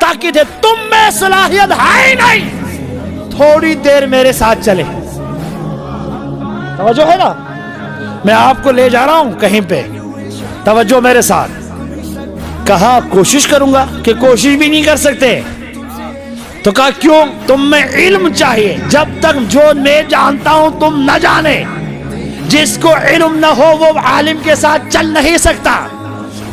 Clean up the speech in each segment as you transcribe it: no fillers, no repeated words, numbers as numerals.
تاکید ہے تم میں صلاحیت ہے ہی نہیں، تھوڑی دیر میرے ساتھ چلے. توجہ ہے نا، میں آپ کو لے جا رہا ہوں کہیں پہ، توجہ میرے ساتھ. کہا کوشش کروں گا، کہ کوشش بھی نہیں کر سکتے. تو کہا کیوں؟ تم میں علم چاہیے، جب تک جو میں جانتا ہوں تم نہ جانے. جس کو علم نہ ہو وہ عالم کے ساتھ چل نہیں سکتا،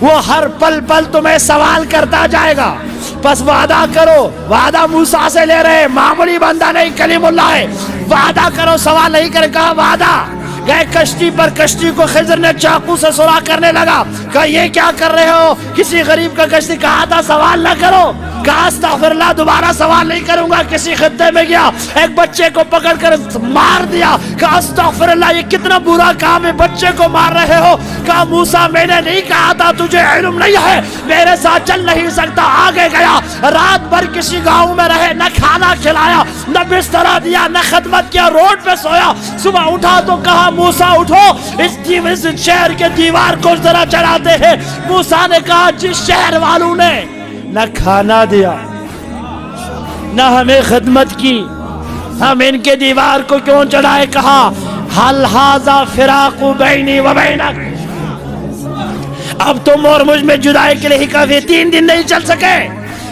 وہ ہر پل پل تمہیں سوال کرتا جائے گا. بس وعدہ کرو، وعدہ موسیٰ سے لے رہے، معمولی بندہ نہیں، کلیم اللہ ہے. وعدہ کرو، سوال نہیں کرے. کہا وعدہ. گئے کشتی پر، کشتی کو خضر نے چاقو سے سوراخ کرنے لگا. کہا یہ کیا کر رہے ہو؟ کسی غریب کا کشتی. کہا تھا سوال نہ کرو. کہا استغفر اللہ، دوبارہ سوال نہیں کروں گا. کسی خطے میں گیا، ایک بچے کو پکڑ کر مار دیا. کہا استغفر اللہ، یہ کتنا برا کام ہے، بچے کو مار رہے ہو. کہا موسیٰ میں نے نہیں کہا تھا تجھے علم نہیں ہے، میرے ساتھ چل نہیں سکتا. آگے گیا، رات بھر کسی گاؤں میں رہے، نہ کھانا کھلایا، نہ بستر دیا، نہ خدمت کیا، روڈ پہ سویا. صبح اٹھا تو کہا موسیٰ اٹھو، اس شہر کے دیوار کو ذرا چڑھاتے ہیں. موسیٰ نے کہا جس شہر والوں نے نہ کھانا دیا، نہ ہمیں خدمت کی، ہم ان کے دیوار کو کیوں چڑھائے؟ کہا حل ھذا فراق بینی و بینک، اب تم اور مجھ میں جدائی کے لیے کافی 3 دن نہیں چل سکے.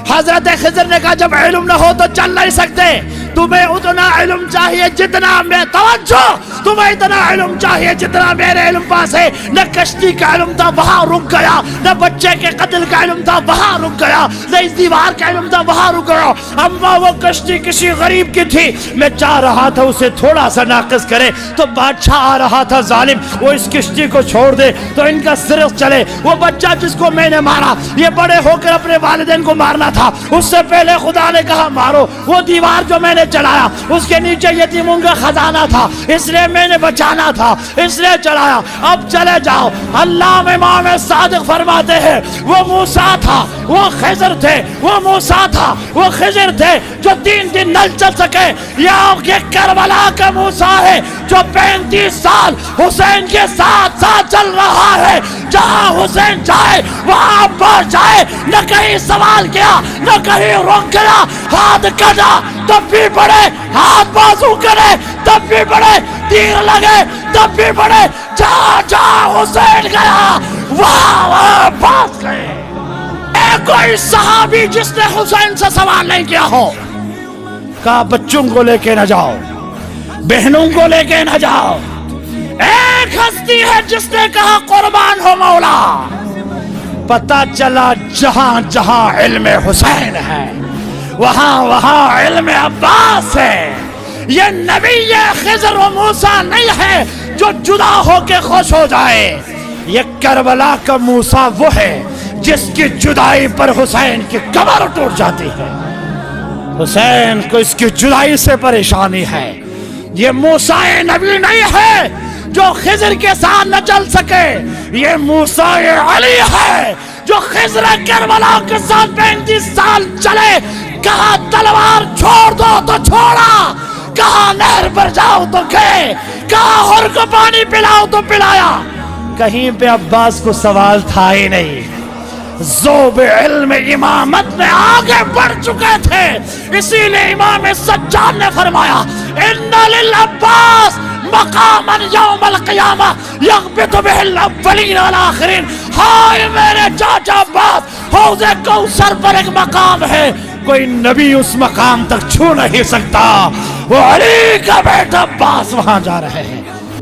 حضرت خضر نے کہا جب علم نہ ہو تو چل نہیں سکتے. تمہیں اتنا علم چاہیے جتنا میں، توجہ، تمہیں اتنا علم چاہیے جتنا میرے علم پاس ہے. نہ کشتی کا علم تھا، وہاں رک گیا. نہ بچے کے قتل کا علم تھا، وہاں رک گیا. نہ اس دیوار کا علم تھا، وہاں رک گیا. اما وہ کشتی کسی غریب کی تھی، میں چاہ رہا تھا اسے تھوڑا سا ناقص کرے، تو بادشاہ آ رہا تھا ظالم، وہ اس کشتی کو چھوڑ دے تو ان کا سرس چلے. وہ بچہ جس کو میں نے مارا، یہ بڑے ہو کر اپنے والدین کو مارنا تھا، اس سے پہلے خدا نے کہا مارو. وہ دیوار جو میں نے چڑھایا اس کے نیچے یتیموں کا خزانہ تھا، اس لیے میں نے بچانا تھا، اس لیے چڑھایا. اب چلے جاؤ. اللہ امام صادق فرماتے ہیں وہ موسیٰ تھا، وہ خضر تھے، وہ موسیٰ تھا، وہ خضر تھے جو 3 دن نہ چل سکے. یہ کربلا کا موسیٰ ہے جو 35 سال حسین کے ساتھ ساتھ چل رہا ہے. جہاں حسین جائے وہاں عباس جائے، نہ کہیں سوال کیا، نہ کہیں روک گیا. ہاتھ کٹا تب بھی بڑھے، ہاتھ بازو کرے تب بھی بڑھے، تیر لگے تب بھی بڑھے. جہاں جہاں حسین گیا وہاں وہاں عباس گئے. اے کوئی صحابی جس نے حسین سے سوال نہیں کیا ہو. کہا بچوں کو لے کے نہ جاؤ، بہنوں کو لے کے نہ جاؤ. ایک ہستی ہے جس نے کہا قربان ہو مولا. پتہ چلا جہاں جہاں علم حسین ہے وہاں وہاں علم عباس ہے. یہ نبی خضر و موسیٰ نہیں ہے جو جدا ہو کے خوش ہو جائے. یہ کربلا کا موسیٰ وہ ہے جس کی جدائی پر حسین کی کمر ٹوٹ جاتی ہے. حسین کو اس کی جدائی سے پریشانی ہے. یہ موسیٰ نبی نہیں ہے جو خضر کے ساتھ نہ چل سکے. یہ موسیٰ علی ہے جو خضر کربلا کے ساتھ 35 سال چلے. کہا تلوار چھوڑ دو تو چھوڑا، کہا نہر پر جاؤ تو گئے، کہا ہر کو پانی پلاؤ تو پلایا. کہیں پہ عباس کو سوال تھا ہی نہیں. ذوب علم امامت میں آگے بڑھ چکے تھے. اسی لیے امام سجاد نے فرمایا ان للعباس مقاما یوم القیامہ یغبط بہ الاولین والآخرین. ہائے میرے چاچا عباس، حوض کوثر پر ایک مقام ہے، کوئی نبی اس مقام تک چھو نہیں سکتا. وہ علی کا بیٹا عباس وہاں جا رہے ہیں.